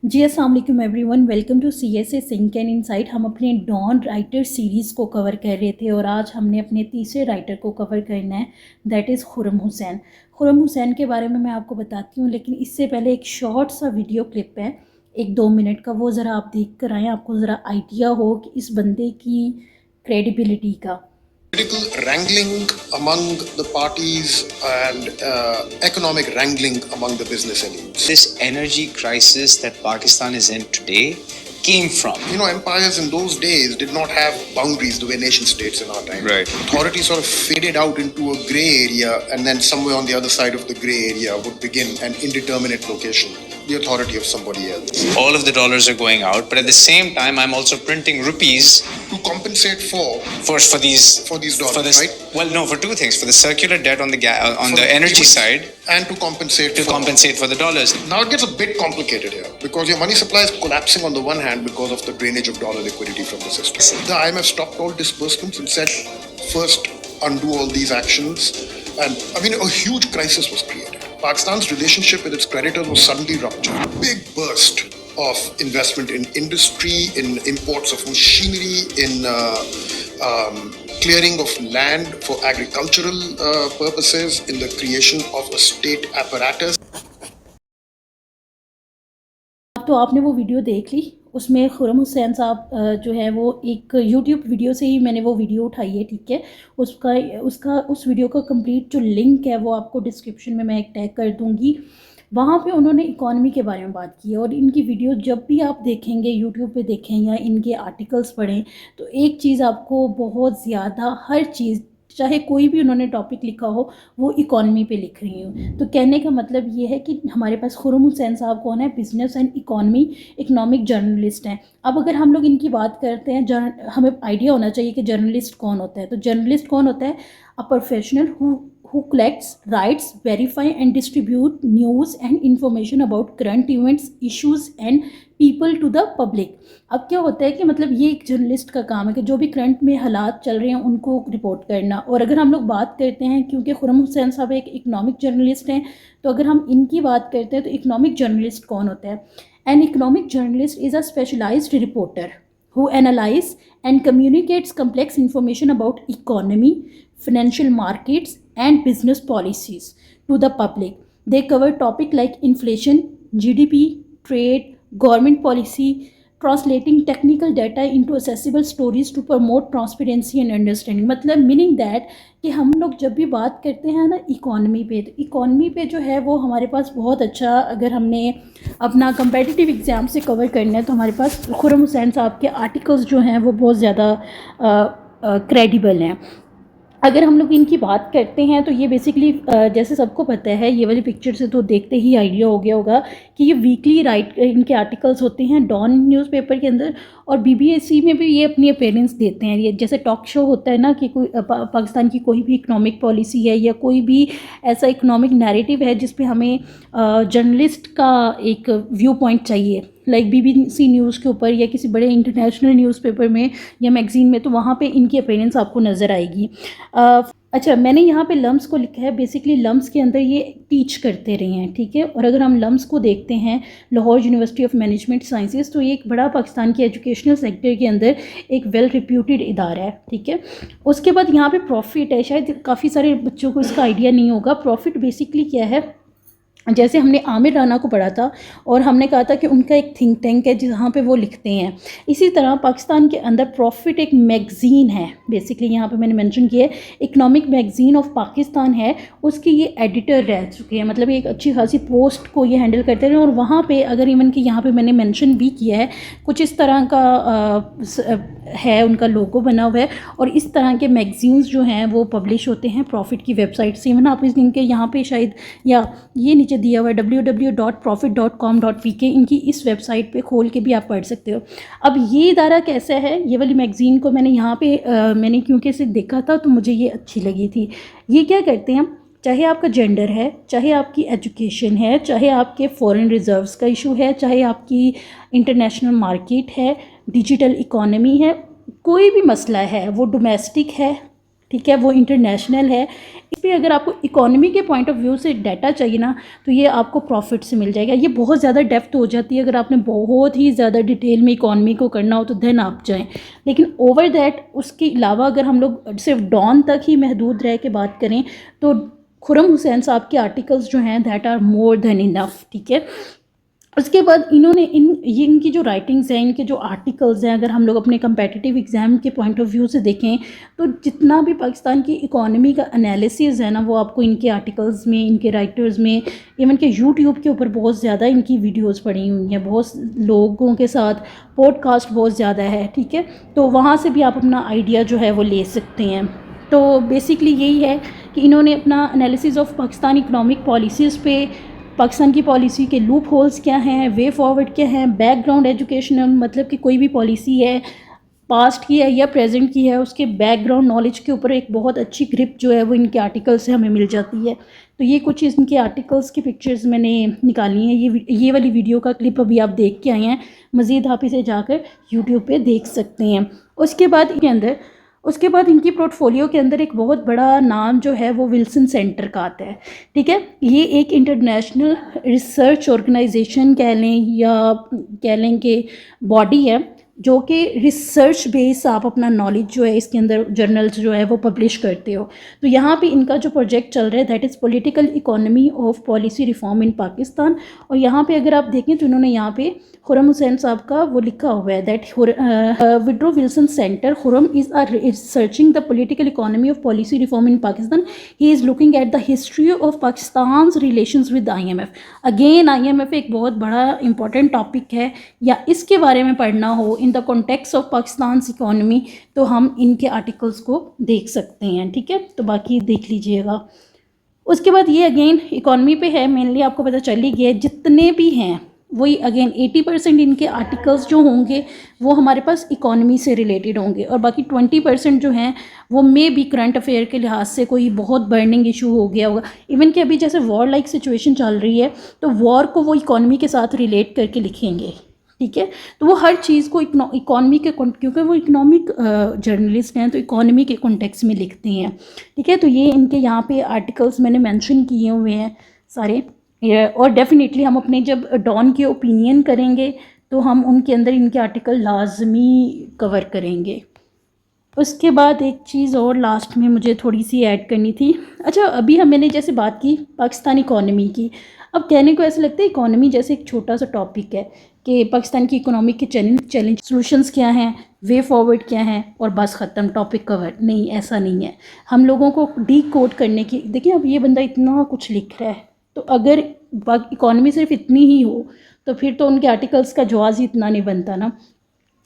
जी अस्सलाम वालेकुम everyone, welcome to CSA sync and insight. हम अपने डॉन राइटर सीरीज़ को कवर कर रहे थे और आज हमने अपने तीसरे राइटर को कवर करना है, दैट इज़ खुर्रम हुसैन। खुर्रम हुसैन के बारे में मैं आपको बताती हूँ, लेकिन इससे पहले एक शॉर्ट सा वीडियो क्लिप है 1-2 मिनट का, वो ज़रा आप देख कर आएँ, आपको ज़रा आइडिया हो कि इस बंदे की क्रेडिबिलिटी का। Political wrangling among the parties and economic wrangling among the business elites. This energy crisis that Pakistan is in today came from. You know, empires in those days did not have boundaries the way nation states in our time. Right. Authority sort of faded out into a grey area, and then somewhere on the other side of the grey area would begin an indeterminate location, the authority of somebody else. All of the dollars are going out, but at the same time, I'm also printing rupees To compensate for these dollars, right? Well, no, for two things: for the circular debt on the For the energy payments side, and to compensate for the dollars. Now it gets a bit complicated here because your money supply is collapsing on the one hand because of the drainage of dollar liquidity from the system. The IMF stopped all disbursements and said, first undo all these actions. And I mean, a huge crisis was created. Pakistan's relationship with its creditors was suddenly ruptured. Big burst of investment in industry, in imports of machinery, in clearing of land for agricultural purposes, in the creation of a state apparatus. तो आपने वो video देख ली, उसमें खुर्रम हुसैन साहब जो है वो एक यूट्यूब वीडियो से ही मैंने वो वीडियो उठाई है, ठीक है। उस वीडियो का कंप्लीट जो लिंक है वो आपको डिस्क्रिप्शन में मैं एक टैग कर दूँगी। वहाँ पे उन्होंने इकॉनमी के बारे में बात की है और इनकी वीडियो जब भी आप देखेंगे, यूट्यूब पे देखें या इनके आर्टिकल्स पढ़ें, तो एक चीज़ आपको बहुत ज़्यादा, हर चीज़, चाहे कोई भी उन्होंने टॉपिक लिखा हो, वो इकॉनमी पे लिख रही हूँ। तो कहने का मतलब ये है कि हमारे पास खुर्रम हुसैन साहब कौन है, बिजनेस एंड इकोनॉमिक जर्नलिस्ट हैं। अब अगर हम लोग इनकी बात करते हैं, हमें आइडिया होना चाहिए कि जर्नलिस्ट कौन होता है। तो जर्नलिस्ट कौन होता है? A professional who collects, writes, verify and distribute news and information about current events, issues and people to the public। अब क्या होता है कि मतलब ये एक जर्नलिस्ट का काम है कि जो भी करंट में हालात चल रहे हैं उनको रिपोर्ट करना। और अगर हम लोग बात करते हैं, क्योंकि खुर्रम हुसैन साहब एक इकोनॉमिक जर्नलिस्ट हैं, तो अगर हम इनकी बात करते हैं तो इकोनॉमिक जर्नलिस्ट कौन होता है? An economic journalist is a specialized reporter who analyze and communicates complex information about economy, financial markets and business policies to the public. They cover topics like inflation, GDP, trade, government policy, translating technical data into accessible stories to promote transparency and understanding। मतलब meaning that कि हम लोग जब भी बात करते हैं ना इकॉनमी पे, तो इकॉनमी पे जो है वो हमारे पास बहुत अच्छा, अगर हमने अपना कंपेटिटिव एग्ज़ाम से कवर करना है तो हमारे पास खुर्रम हुसैन साहब के आर्टिकल्स जो हैं वो बहुत ज़्यादा क्रेडिबल हैं। अगर हम लोग इनकी बात करते हैं तो ये बेसिकली जैसे सबको पता है, ये वाली पिक्चर से तो देखते ही आइडिया हो गया होगा कि ये वीकली इनके आर्टिकल्स होते हैं डॉन न्यूज़पेपर के अंदर, और BBC में भी ये अपनी अपीयरेंस देते हैं। ये जैसे टॉक शो होता है ना कि कोई पाकिस्तान की कोई भी इकोनॉमिक पॉलिसी है या कोई भी ऐसा इकोनॉमिक नैरेटिव है जिस पे हमें जर्नलिस्ट का एक व्यू पॉइंट चाहिए, लाइक BBC न्यूज़ के ऊपर या किसी बड़े इंटरनेशनल न्यूज़पेपर में या मैगज़ीन में, तो वहाँ पे इनकी अपीयरेंस आपको नज़र आएगी। अच्छा, मैंने यहाँ पे लम्स को लिखा है, बेसिकली लम्स के अंदर ये टीच करते रहे हैं, ठीक है। और अगर हम लम्स को देखते हैं, Lahore university of management sciences, तो ये एक बड़ा पाकिस्तान के एजुकेशनल सेक्टर के अंदर एक वेल रिप्यूटेड इदारा है, ठीक है। उसके बाद यहाँ पे प्रॉफिट है, शायद काफ़ी सारे बच्चों को इसका आइडिया नहीं होगा। प्रॉफिट बेसिकली क्या है? जैसे हमने आमिर राना को पढ़ा था और हमने कहा था कि उनका एक थिंक टैंक है जहाँ पे वो लिखते हैं, इसी तरह पाकिस्तान के अंदर प्रॉफिट एक मैगज़ीन है, बेसिकली यहाँ पे मैंने मेंशन किया है, इकोनॉमिक मैगज़ीन ऑफ पाकिस्तान है, उसके ये एडिटर रह चुके हैं। मतलब एक अच्छी खासी पोस्ट को ये हैंडल करते रहे। और वहाँ पे अगर इवन कि यहाँ पे मैंने मेंशन भी किया है, कुछ इस तरह का है उनका लोगो बना हुआ है, और इस तरह के मैगज़ीन्स जो हैं वो पब्लिश होते हैं प्रॉफिट की वेबसाइट से। इवन आप इनके यहाँ पे शायद, या ये नीचे दिया हुआ है www.profit.com.pk, इनकी इस वेबसाइट पे खोल के भी आप पढ़ सकते हो। अब ये इदारा कैसा है, ये वाली मैगज़ीन को मैंने यहाँ पे मैंने क्योंकि इसे देखा था तो मुझे ये अच्छी लगी थी। ये क्या करते हैं, चाहे आपका जेंडर है, चाहे आपकी एजुकेशन है, चाहे आपके फॉरेन रिजर्व्स का इशू है, चाहे आपकी इंटरनेशनल मार्केट है, डिजिटल इकोनॉमी है, कोई भी मसला है, वो डोमेस्टिक है, ठीक है, वो इंटरनेशनल है। इस पर अगर आपको इकोनॉमी के पॉइंट ऑफ व्यू से डाटा चाहिए ना, तो ये आपको प्रॉफिट से मिल जाएगा। ये बहुत ज़्यादा डेप्थ हो जाती है, अगर आपने बहुत ही ज़्यादा डिटेल में इकोनॉमी को करना हो तो देन आप जाएं। लेकिन ओवर दैट, उसके अलावा अगर हम लोग सिर्फ डॉन तक ही महदूद रह के बात करें तो खुरम हुसैन साहब के आर्टिकल्स जो हैं that are more than enough. ठीक है, उसके बाद इन्होंने इनकी जो राइटिंग्स हैं, इनके जो आर्टिकल्स हैं, अगर हम लोग अपने कंपेटिटिव एग्ज़ाम के पॉइंट ऑफ व्यू से देखें तो जितना भी पाकिस्तान की इकोनॉमी का एनालिसिस है ना, वो आपको इनके आर्टिकल्स में, इनके राइटर्स में, इवन के यूट्यूब के ऊपर बहुत ज़्यादा इनकी वीडियोस पड़ी हुई हैं, बहुत लोगों के साथ पॉडकास्ट बहुत ज़्यादा है। ठीक है, तो वहाँ से भी आप अपना आइडिया जो है वो ले सकते हैं। तो बेसिकली यही है कि इन्होंने अपना analysis of Pakistan economic policies पे, पाकिस्तान की पॉलिसी के लूप होल्स क्या हैं, वे फॉरवर्ड क्या हैं, बैकग्राउंड एजुकेशनल, मतलब कि कोई भी पॉलिसी है पास्ट की है या प्रेजेंट की है, उसके बैकग्राउंड नॉलेज के ऊपर एक बहुत अच्छी ग्रिप जो है वो इनके आर्टिकल से हमें मिल जाती है। तो ये कुछ इनके आर्टिकल्स की पिक्चर्स मैंने निकाली हैं। ये वाली वीडियो का क्लिप अभी आप देख के आए हैं, मज़ीद आप इसे जाकर यूट्यूब पे देख सकते हैं। उसके बाद इनकी पोर्टफोलियो के अंदर एक बहुत बड़ा नाम जो है वो विल्सन सेंटर का आता है। ठीक है, ये एक इंटरनेशनल रिसर्च ऑर्गेनाइजेशन कह लें या कह लें कि बॉडी है जो कि रिसर्च बेस आप अपना नॉलेज जो है इसके अंदर जर्नल्स जो है वो पब्लिश करते हो। तो यहाँ पे इनका जो प्रोजेक्ट चल रहा है that is political economy of policy reform in Pakistan. और यहाँ पे अगर आप देखें तो इन्होंने यहाँ पे खुरम हुसैन साहब का वो लिखा हुआ है that withdraw Wilson centre Khurram is researching the political economy of policy reform in Pakistan. He is looking at the history of Pakistan relations with IMF। Again IMF एक बहुत बड़ा इंपॉर्टेंट टॉपिक है, या इसके बारे में पढ़ना हो in the context of Pakistan economy तो हम इनके आर्टिकल्स को देख सकते हैं। ठीक है, तो बाकी देख लीजिएगा। उसके बाद ये अगेन इकोनॉमी पे है, मेनली आपको पता चल ही गया, जितने भी हैं वही अगेन 80% इनके आर्टिकल्स जो होंगे वो हमारे पास इकोनॉमी से रिलेटेड होंगे, और बाकी 20% जो हैं वो मे भी करंट अफेयर के लिहाज से कोई बहुत बर्निंग इशू हो गया होगा। इवन कि अभी जैसे वॉर लाइक सिचुएशन चल रही है तो वॉर को वो इकोनॉमी के साथ रिलेट करके लिखेंगे। ठीक है, तो वो हर चीज़ को इकोनॉमी के, क्योंकि वो इकोनॉमिक जर्नलिस्ट हैं तो इकोनॉमी के कॉन्टेक्स्ट में लिखते हैं। ठीक है, तो ये इनके यहाँ पे आर्टिकल्स मैंने मेंशन किए हुए हैं सारे। और डेफिनेटली हम अपने जब डॉन के ओपिनियन करेंगे तो हम उनके अंदर इनके आर्टिकल लाजमी कवर करेंगे। उसके बाद एक चीज़ और लास्ट में मुझे थोड़ी सी ऐड करनी थी। अच्छा, अभी मैंने जैसे बात की पाकिस्तान इकोनॉमी की, अब कहने को ऐसा लगता है इकोनॉमी जैसे एक छोटा सा टॉपिक है कि पाकिस्तान की इकोनॉमी के चैलेंज सॉल्यूशंस क्या हैं, वे फॉरवर्ड क्या हैं, और बस ख़त्म, टॉपिक कवर। नहीं, ऐसा नहीं है। हम लोगों को डी कोड करने की, देखिए अब ये बंदा इतना कुछ लिख रहा है, तो अगर इकोनॉमी सिर्फ इतनी ही हो तो फिर तो उनके आर्टिकल्स का जवाब ही इतना नहीं बनता ना।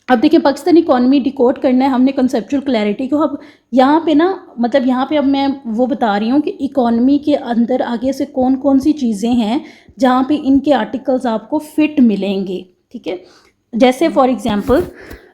अब देखिए पाकिस्तानी इकोनॉमी डिकोड करना है हमने कंसेप्चुअल क्लैरिटी को। अब यहाँ पे ना, मतलब यहाँ पे अब मैं वो बता रही हूँ कि इकोनॉमी के अंदर आगे से कौन कौन सी चीज़ें हैं जहाँ पे इनके आर्टिकल्स आपको फिट मिलेंगे। ठीक है, जैसे फॉर एग्जांपल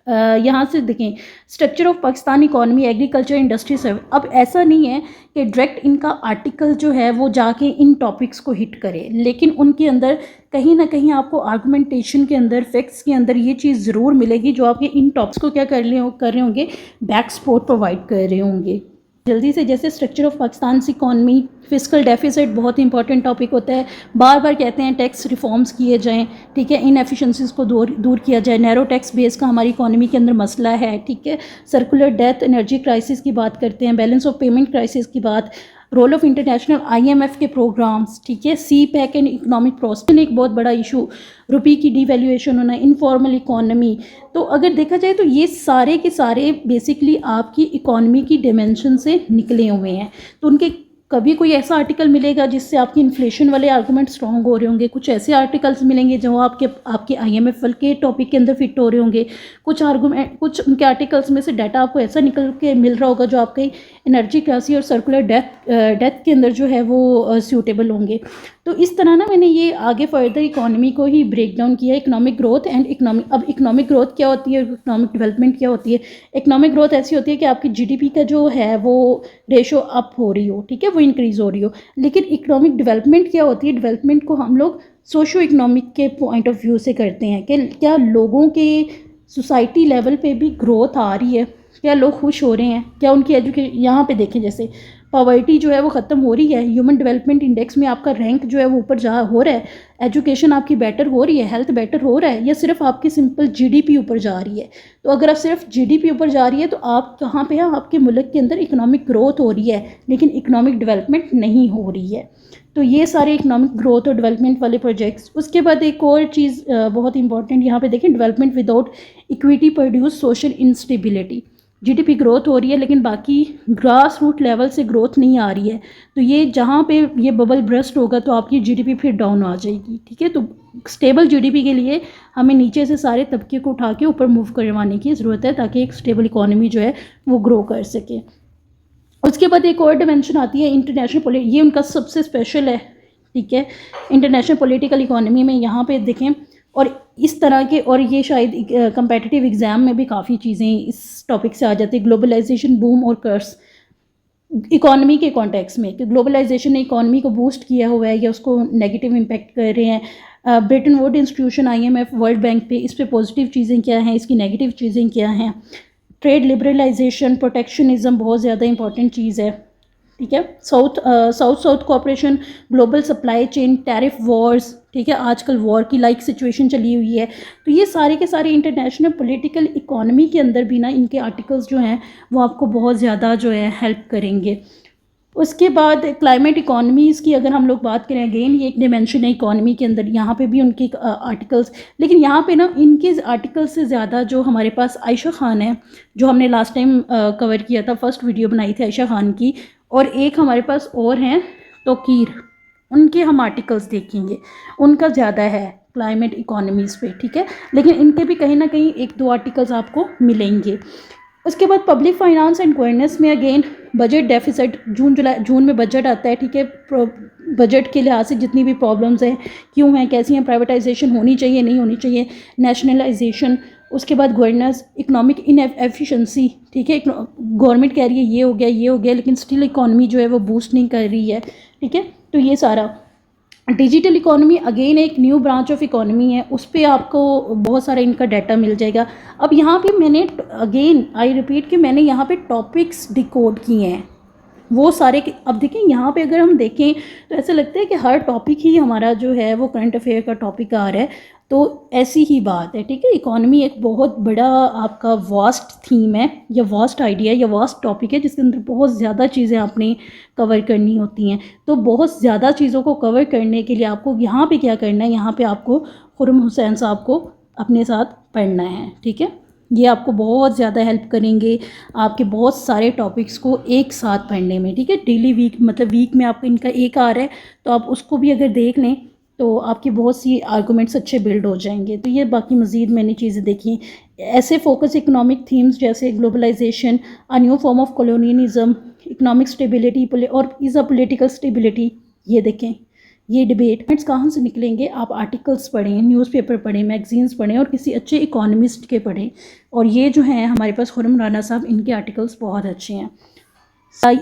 यहाँ से देखें, structure of Pakistan economy, agriculture, industry, service. अब ऐसा नहीं है कि डायरेक्ट इनका आर्टिकल जो है वो जाके इन टॉपिक्स को हिट करे, लेकिन उनके अंदर कहीं ना कहीं आपको आर्गुमेंटेशन के अंदर, फैक्ट्स के अंदर ये चीज़ ज़रूर मिलेगी जो आपके इन टॉपिक्स को क्या कर रहे होंगे, बैक सपोर्ट प्रोवाइड कर रहे होंगे। जल्दी से, जैसे structure of Pakistan economy, fiscal deficit बहुत इंपॉर्टेंट टॉपिक होता है, बार बार कहते हैं टैक्स रिफॉर्म्स किए जाएं। ठीक है, इनएफिशिएंसीज को दूर किया जाए, नैरो टैक्स बेस का हमारी इकोनॉमी के अंदर मसला है। ठीक है, सर्कुलर डेथ, एनर्जी क्राइसिस की बात करते हैं, बैलेंस ऑफ पेमेंट क्राइसिस की बात, रोल ऑफ इंटरनेशनल IMF के प्रोग्राम्स। ठीक है, CPEC एंड इकोनॉमिक प्रॉस्पेरिटी एक बहुत बड़ा इशू, रुपये की डिवैल्यूएशन होना, इनफॉर्मल इकोनॉमी। तो अगर देखा जाए तो ये सारे के सारे बेसिकली आपकी इकोनॉमी की डिमेंशन से निकले हुए हैं। तो उनके कभी कोई ऐसा आर्टिकल मिलेगा जिससे आपकी इन्फ्लेशन वाले आर्गूमेंट स्ट्रॉन्ग हो रहे होंगे, कुछ ऐसे आर्टिकल्स मिलेंगे जो आपके IMF के टॉपिक के अंदर फिट हो रहे होंगे, कुछ उनके आर्टिकल्स में से डाटा आपको ऐसा निकल के मिल रहा होगा जो आपके एनर्जी क्राइसिस और सर्कुलर डेथ के अंदर जो है वो सूटेबल होंगे। तो इस तरह ना मैंने ये आगे फर्दर इकोनॉमी को ही ब्रेक डाउन किया, इकोनॉमिक ग्रोथ एंड इकोनॉमिक। अब इकोनॉमिक ग्रोथ क्या होती है, इकोनॉमिक डेवलपमेंट क्या होती है। इकोनॉमिक ग्रोथ ऐसी होती है कि आपकी GDP का जो है वो रेशो अप हो रही हो, ठीक है, वो इंक्रीज़ हो रही हो। लेकिन इकोनॉमिक डेवलपमेंट क्या होती है, डेवलपमेंट को हम लोग सोशो इकोनॉमिक के पॉइंट ऑफ व्यू से करते हैं कि क्या लोगों के सोसाइटी लेवल पे भी ग्रोथ आ रही है। क्या लोग खुश हो रहे हैं? क्या उनकी एजुकेशन, यहाँ पे देखें जैसे पॉवर्टी जो है वो ख़त्म हो रही है, ह्यूमन डेवलपमेंट इंडेक्स में आपका रैंक जो है वो ऊपर जा हो रहा है, एजुकेशन आपकी बेटर हो रही है, हेल्थ बेटर हो रहा है, या सिर्फ आपकी सिंपल जीडीपी ऊपर जा रही है? तो अगर आप सिर्फ जीडीपी ऊपर जा रही है तो आप कहाँ पे हैं? आपके मुल्क के अंदर इकोनॉमिक ग्रोथ हो रही है लेकिन इकोनॉमिक डेवलपमेंट नहीं हो रही है। तो ये सारे इकोनॉमिक ग्रोथ और डेवलपमेंट वाले प्रोजेक्ट्स। उसके बाद एक और चीज़ बहुत इंपॉर्टेंट यहाँ पे देखें, development without equity produce social instability. GDP growth हो रही है लेकिन बाकी ग्रास रूट लेवल से ग्रोथ नहीं आ रही है, तो ये जहाँ पे ये बबल ब्रस्ट होगा तो आपकी जीडीपी फिर डाउन आ जाएगी। ठीक है, तो स्टेबल जीडीपी के लिए हमें नीचे से सारे तबके को उठा के ऊपर मूव करवाने की ज़रूरत है ताकि एक स्टेबल इकोनॉमी जो है वो ग्रो कर सके। उसके बाद एक और डिमेंशन आती है इंटरनेशनल ये उनका सबसे स्पेशल है। ठीक है, इंटरनेशनल पॉलिटिकल इकोनॉमी में यहाँ पे देखें, और इस तरह के, और ये शायद कंपेटिटिव एग्ज़ाम में भी काफ़ी चीज़ें इस टॉपिक से आ जाती है, ग्लोबलाइजेशन बूम और कर्स इकोनॉमी के कॉन्टेक्स्ट में, कि ग्लोबलाइजेशन ने इकोनॉमी को बूस्ट किया हुआ है या उसको नेगेटिव इम्पैक्ट कर रहे हैं। Brayton would institution, IMF, world bank पे इस पे पॉजिटिव चीज़ें क्या हैं, इसकी नेगेटिव चीज़ें क्या हैं। ट्रेड लिबरलाइजेशन, प्रोटेक्शनिज्म बहुत ज़्यादा इंपॉर्टेंट चीज़ है। ठीक है, south cooperation, global supply chain, tariff Wars. ठीक है, आजकल वॉर की लाइक सिचुएशन चली हुई है, तो ये सारे के सारे इंटरनेशनल पॉलिटिकल इकोनॉमी के अंदर भी ना इनके आर्टिकल्स जो हैं वो आपको बहुत ज़्यादा जो है हेल्प करेंगे। उसके बाद क्लाइमेट इकोनॉमीज़ की अगर हम लोग बात करें, अगेन ये एक डिमेंशन है इकोनॉमी के अंदर, यहाँ पे भी उनके आर्टिकल्स, लेकिन यहाँ पे ना इनके आर्टिकल्स से ज़्यादा जो हमारे पास आयशा खान है, जो हमने लास्ट टाइम कवर किया था, फर्स्ट वीडियो बनाई थी आयशा खान की, और एक हमारे पास और हैं तोकीर, उनके हम आर्टिकल्स देखेंगे, उनका ज़्यादा है क्लाइमेट इकोनॉमीज़ पे। ठीक है, लेकिन इनके भी कहीं ना कहीं एक दो आर्टिकल्स आपको मिलेंगे। उसके बाद पब्लिक फाइनेंस एंड गवर्नेंस में अगेन बजट डेफिसिट, जून में बजट आता है। ठीक है, बजट के लिहाज से जितनी भी प्रॉब्लम्स हैं, क्यों हैं, कैसी हैं, प्राइवेटाइजेशन होनी चाहिए, नहीं होनी चाहिए, नेशनलाइजेशन। उसके बाद गवर्नेंस, इकोनॉमिक इनएफिशिएंसी। ठीक है, गवर्नमेंट कह रही है ये हो गया लेकिन स्टिल इकोनॉमी जो है वो बूस्ट नहीं कर रही है। ठीक है, तो ये सारा। डिजिटल इकोनॉमी अगेन एक न्यू ब्रांच ऑफ इकोनॉमी है, उस पर आपको बहुत सारा इनका डाटा मिल जाएगा। अब यहाँ पे मैंने अगेन आई रिपीट कि मैंने यहाँ पे टॉपिक्स डिकोड किए हैं वो सारे अब देखें यहाँ पे अगर हम देखें तो ऐसा लगता है कि हर टॉपिक ही हमारा जो है वो करंट अफेयर का टॉपिक आ रहा है, तो ऐसी ही बात है। ठीक है, इकोनॉमी एक बहुत बड़ा आपका वास्ट थीम है या वास्ट आइडिया या वास्ट टॉपिक है जिसके अंदर बहुत ज़्यादा चीज़ें आपने कवर करनी होती हैं। तो बहुत ज़्यादा चीज़ों को कवर करने के लिए आपको यहाँ पे क्या करना है, यहाँ पे आपको खुर्रम हुसैन साहब को अपने साथ पढ़ना है। ठीक है, ये आपको बहुत ज़्यादा हेल्प करेंगे आपके बहुत सारे टॉपिक्स को एक साथ पढ़ने में। ठीक है, डेली वीक मतलब वीक में आपको इनका एक आ रहा है तो आप उसको भी अगर देख लें तो आपकी बहुत सी आर्गूमेंट्स अच्छे बिल्ड हो जाएंगे। तो ये बाकी मज़ीद मैंने चीज़ें देखी, ऐसे फोकस इकोनॉमिक थीम्स जैसे globalization, a new form of colonialism, economic stability और इज़ अ पॉलिटिकल स्टेबिलिटी। ये देखें, ये डिबेट कहाँ से निकलेंगे, आप आर्टिकल्स पढ़ें, न्यूज़पेपर पढ़ें, मैगजीन्स पढ़ें और किसी अच्छे इकोनॉमिस्ट के पढ़ें। और ये जो हैं हमारे पास खुर्रम राना साहब, इनके आर्टिकल्स बहुत अच्छे हैं।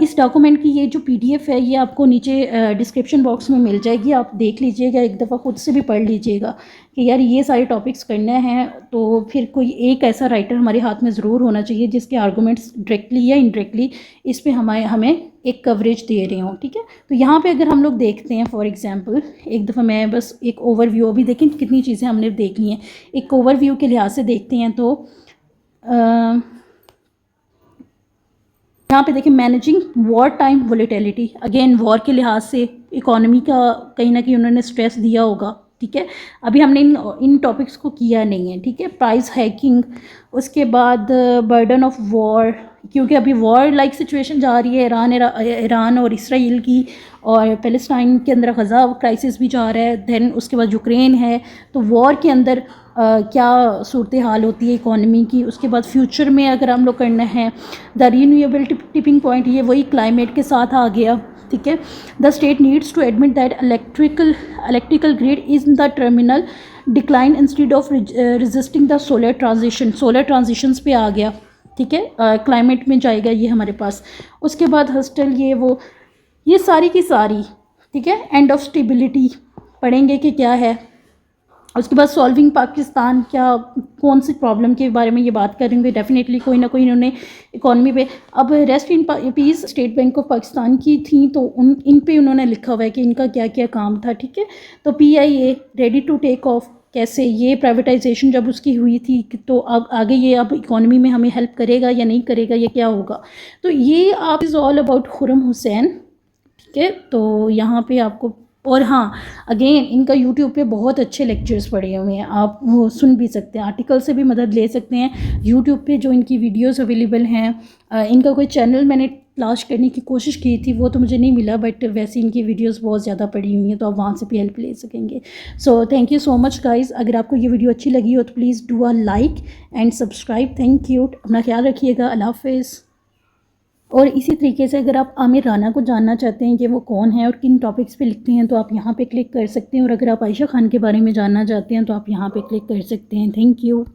इस डॉक्यूमेंट की ये जो PDF है ये आपको नीचे डिस्क्रिप्शन बॉक्स में मिल जाएगी, आप देख लीजिएगा, एक दफ़ा ख़ुद से भी पढ़ लीजिएगा कि यार ये सारे टॉपिक्स करने हैं। तो फिर कोई एक ऐसा राइटर हमारे हाथ में ज़रूर होना चाहिए जिसके आर्गूमेंट्स डायरेक्टली या इनडायरेक्टली इस पे हमें एक कवरेज दे रहे हों। ठीक है, तो यहाँ पे अगर हम लोग देखते हैं फॉर एग्जांपल, एक दफ़ा मैं बस एक ओवरव्यू, अभी देखें कितनी चीज़ें हमने देख ली हैं, एक ओवरव्यू के लिहाज से देखते हैं तो यहाँ पे देखिए managing war time volatility, again war के लिहाज से इकोनॉमी का कहीं ना कहीं उन्होंने स्ट्रेस दिया होगा। ठीक है, अभी हमने इन टॉपिक्स को किया नहीं है। ठीक है, प्राइस हैकिंग, उसके बाद बर्डन ऑफ वॉर, क्योंकि अभी वॉर लाइक सिचुएशन जा रही है ईरान और इसराइल की, और पैलेस्टाइन के अंदर गज़ा क्राइसिस भी जा रहा है, दैन उसके बाद यूक्रेन है। तो वॉर के अंदर क्या सूरत हाल होती है इकोनॉमी की। उसके बाद फ्यूचर में अगर हम लोग करना है द रीन्यूएबल टिपिंग पॉइंट, ये वही क्लाइमेट के साथ आ गया। ठीक है, the state needs to admit that electrical grid is the terminal decline instead of resisting the solar transitions पे आ गया। ठीक है, क्लाइमेट में जाएगा ये हमारे पास। उसके बाद हॉस्टल ये सारी की सारी। ठीक है, एंड ऑफ स्टेबिलिटी पढ़ेंगे कि क्या है, उसके बाद सॉल्विंग पाकिस्तान, क्या कौन सी प्रॉब्लम के बारे में ये बात करेंगे, डेफिनेटली कोई ना कोई इन्होंने इकॉनमी पे। अब rest in peace state bank of Pakistan की थी, तो इन पे उन्होंने लिखा हुआ है कि इनका क्या क्या काम था, ठीक है। तो PIA ready to take off, कैसे ये प्राइवेटाइजेशन जब उसकी हुई थी, तो अब आगे ये अब इकॉनमी में हमें हेल्प करेगा या नहीं करेगा, या क्या होगा। तो ये आप is all about Khurram Hussain, ठीक है। तो यहाँ पे आपको, और हाँ अगेन इनका यूट्यूब पे बहुत अच्छे लेक्चर्स पड़े हुए हैं, आप वो सुन भी सकते हैं, आर्टिकल से भी मदद ले सकते हैं। यूट्यूब पे जो इनकी वीडियोस अवेलेबल हैं, इनका कोई चैनल मैंने तलाश करने की कोशिश की थी, वो तो मुझे नहीं मिला, बट वैसे इनकी वीडियोस बहुत ज़्यादा पड़ी हुई हैं, तो आप वहाँ से भी हेल्प ले सकेंगे। So thank you so much guys. अगर आपको ये वीडियो अच्छी लगी हो तो please do a like and subscribe. Thank you. अपना ख्याल रखिएगा। अल्लाह हाफिज़। और इसी तरीके से अगर आप आमिर राना को जानना चाहते हैं कि वो कौन है और किन टॉपिक्स पे लिखते हैं, तो आप यहाँ पे क्लिक कर सकते हैं। और अगर आप आयशा खान के बारे में जानना चाहते हैं तो आप यहाँ पे क्लिक कर सकते हैं। Thank you.